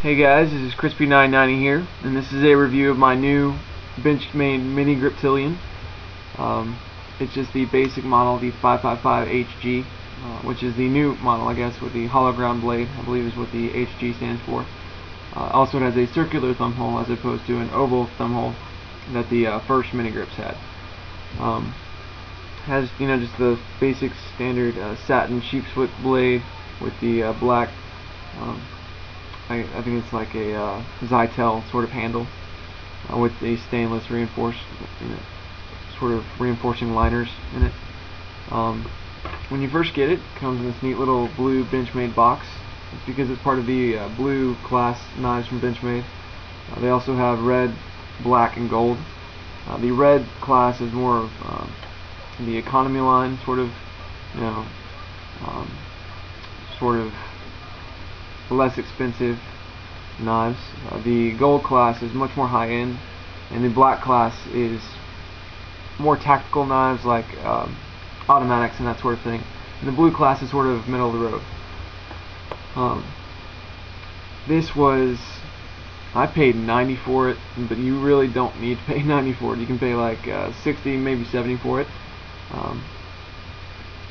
Hey guys, this is Crispy990 here, and this is a review of my new Benchmade Mini Griptilian. It's just the basic model, the 555HG, which is the new model, I guess, with the hollow ground blade, I believe is what the HG stands for. Also, it has a circular thumb hole as opposed to an oval thumb hole that the first Mini Grips had. Has, just the basic standard satin sheepsfoot blade with the black, I think it's like a Zytel sort of handle with the stainless reinforced, sort of reinforcing liners in it. When you first get it, it comes in this neat little blue Benchmade box. It's because it's part of the blue class knives from Benchmade. They also have red, black, and gold. The red class is more of the economy line, sort of, sort of less expensive knives. The gold class is much more high-end, and the black class is more tactical knives like automatics and that sort of thing. And the blue class is sort of middle of the road. This was, I paid $90 for it, but you really don't need to pay $90 for it. You can pay like $60, maybe $70 for it.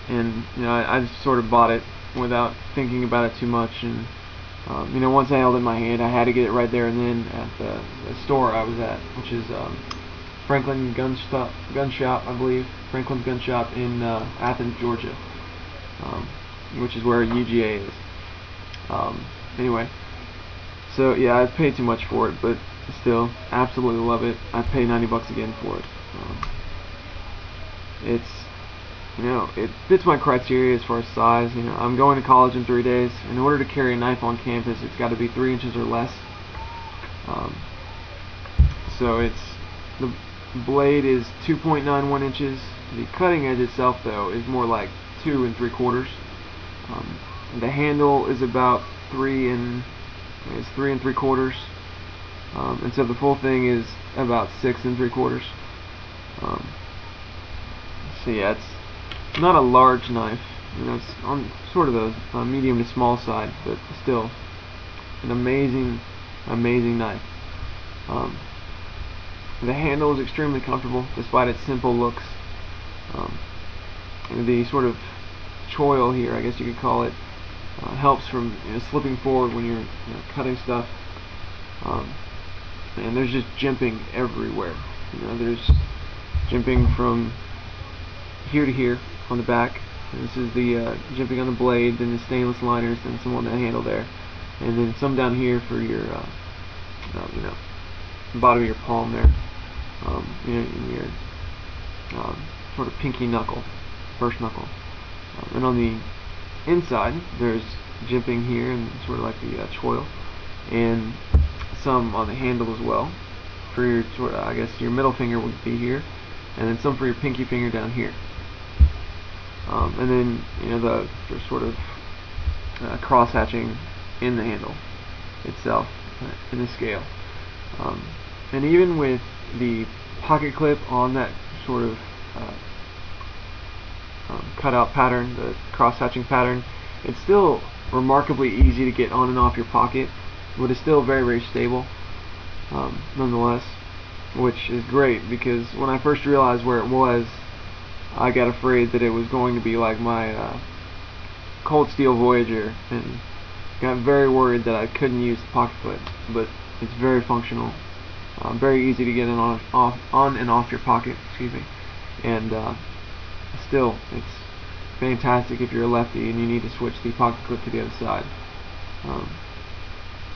And I just sort of bought it without thinking about it too much, and once I held it in my hand, I had to get it right there and then at the store I was at, which is Franklin Gun Shop, I believe. Franklin's Gun Shop in Athens, Georgia, which is where UGA is. Anyway, so yeah, I paid too much for it, but still, absolutely love it. I paid $90 again for it. It fits my criteria as far as size. I'm going to college in 3 days. In order to carry a knife on campus, it's got to be 3 inches or less. So the blade is 2.91 inches. The cutting edge itself, though, is more like 2 3/4. The handle is about 3 3/4. And so the full thing is about 6 3/4. So yeah, it's not a large knife. It's on sort of the medium to small side, but still an amazing knife. The handle is extremely comfortable despite its simple looks. The sort of choil here, I guess you could call it, helps from slipping forward when you're cutting stuff. And there's just jimping everywhere. There's jimping from here to here on the back. And this is the jimping on the blade, then the stainless liners, and some on the handle there, and then some down here for your bottom of your palm there, in your sort of pinky knuckle, first knuckle. And on the inside, there's jimping here and sort of like the choil, and some on the handle as well. For your I guess your middle finger would be here, and then some for your pinky finger down here. And then the sort of cross hatching in the handle itself in the scale. And even with the pocket clip on that sort of cutout pattern, the cross hatching pattern, it's still remarkably easy to get on and off your pocket, but it's still very stable nonetheless, which is great, because when I first realized where it was, I got afraid that it was going to be like my Cold Steel Voyager, and got very worried that I couldn't use the pocket clip. But it's very functional, very easy to get on and off your pocket, and still, it's fantastic if you're a lefty and you need to switch the pocket clip to the other side.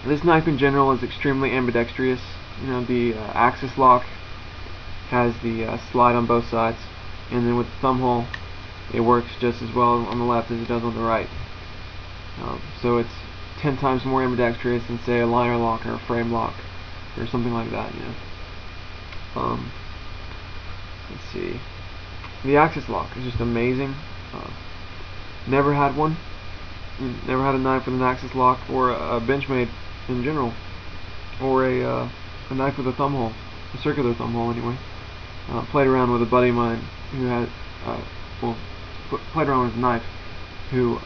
This knife in general is extremely ambidextrous. The axis lock has the slide on both sides, and then with the thumb hole, it works just as well on the left as it does on the right. So it's 10 times more ambidextrous than, say, a liner lock or a frame lock or something like that. Let's see. The axis lock is just amazing. Never had one. Never had a knife with an axis lock, or a Benchmade in general, or a knife with a thumb hole, a circular thumb hole anyway. Played around with a buddy of mine who had, played around with a knife, who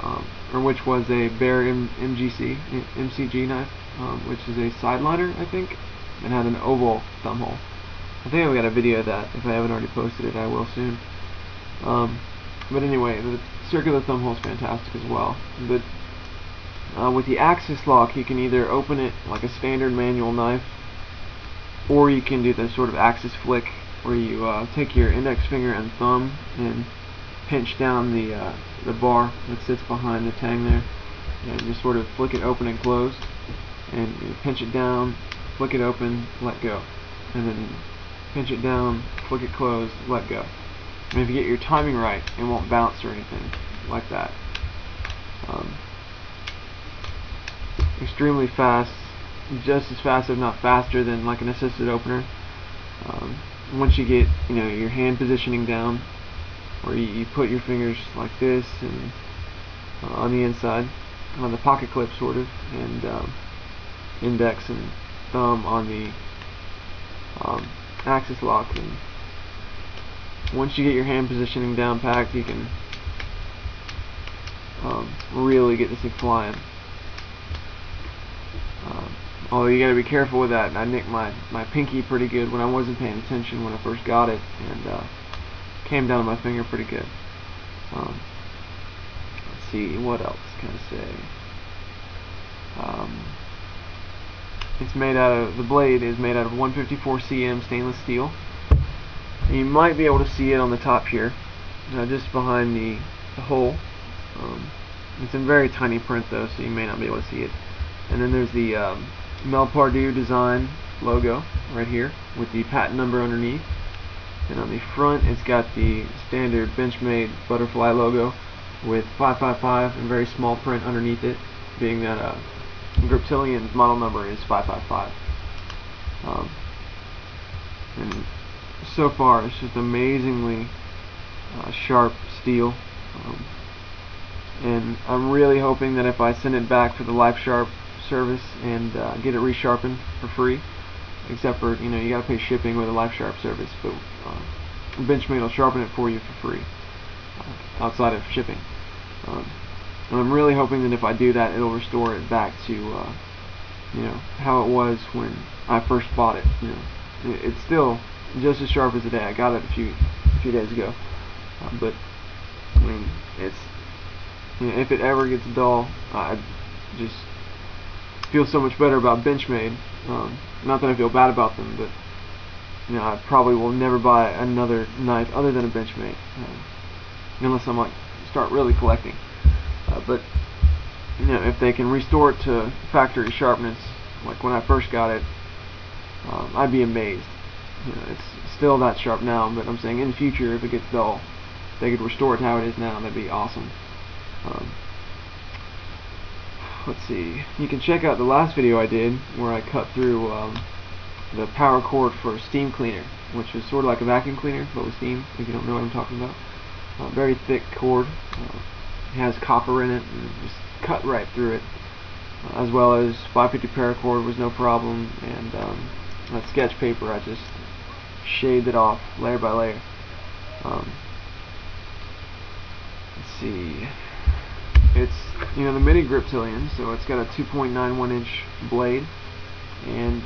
or which was a Bear MCG knife, which is a sideliner, I think. It had an oval thumb hole. I think I've got a video of that. If I haven't already posted it, I will soon. But anyway, the circular thumb hole is fantastic as well. But with the axis lock, you can either open it like a standard manual knife, or you can do the sort of axis flick where you take your index finger and thumb and pinch down the bar that sits behind the tang there, and just sort of flick it open and closed, and you pinch it down, flick it open, let go, and then pinch it down, flick it closed, let go. And if you get your timing right, it won't bounce or anything like that. Extremely fast, just as fast if not faster than like an assisted opener. Once you get your hand positioning down, where you put your fingers like this and on the inside, on the pocket clip sort of, and index and thumb on the axis lock, and once you get your hand positioning down packed, you can really get this thing flying. Although you gotta be careful with that. I nicked my pinky pretty good when I wasn't paying attention when I first got it, and came down on my finger pretty good. Let's see, what else can I say? It's made out of, the blade is made out of 154 cm stainless steel. You might be able to see it on the top here, just behind the hole. It's in very tiny print though, so you may not be able to see it. And then there's the Melpardue design logo right here with the patent number underneath, and on the front it's got the standard Benchmade butterfly logo with 555 in very small print underneath it, being that Griptilian's model number is 555. And so far it's just amazingly sharp steel, and I'm really hoping that if I send it back for the Life Sharp service and get it resharpened for free, except for you gotta pay shipping with a Life Sharp service, but Benchmade will sharpen it for you for free outside of shipping. And I'm really hoping that if I do that, it'll restore it back to how it was when I first bought it. It's still just as sharp as the day I got it a few days ago, but I mean, it's if it ever gets dull, I just feel so much better about Benchmade. Not that I feel bad about them, but I probably will never buy another knife other than a Benchmade, unless I'm like start really collecting. But if they can restore it to factory sharpness like when I first got it, I'd be amazed. It's still that sharp now, but I'm saying in the future, if it gets dull, if they could restore it to how it is now, that'd be awesome. Let's see, you can check out the last video I did where I cut through the power cord for a steam cleaner, which is sort of like a vacuum cleaner but with steam, if you don't know what I'm talking about. Very thick cord, it has copper in it, and just cut right through it, as well as 550 paracord was no problem, and that sketch paper I just shaved it off layer by layer. Let's see, it's the mini Griptilian, so it's got a 2.91 inch blade and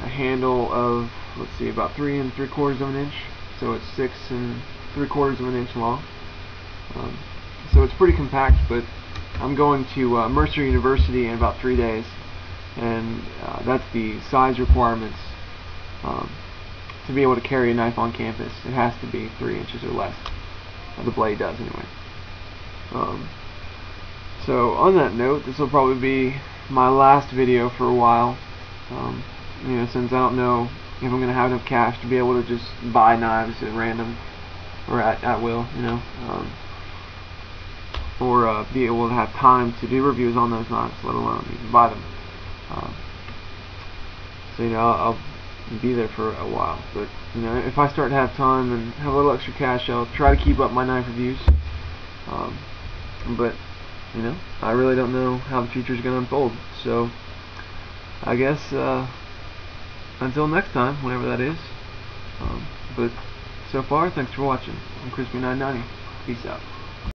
a handle of, let's see, about 3 3/4 of an inch, so it's 6 3/4 of an inch long. So it's pretty compact, but I'm going to Mercer University in about 3 days, and that's the size requirements to be able to carry a knife on campus. It has to be 3 inches or less. The blade does anyway. So on that note, this will probably be my last video for a while, since I don't know if I'm going to have enough cash to be able to just buy knives at random or at will, or be able to have time to do reviews on those knives, let alone even buy them. So I'll be there for a while, but if I start to have time and have a little extra cash, I'll try to keep up my knife reviews. But I really don't know how the future is going to unfold, so I guess until next time, whenever that is. But so far, thanks for watching. I'm Crispy990. Peace out.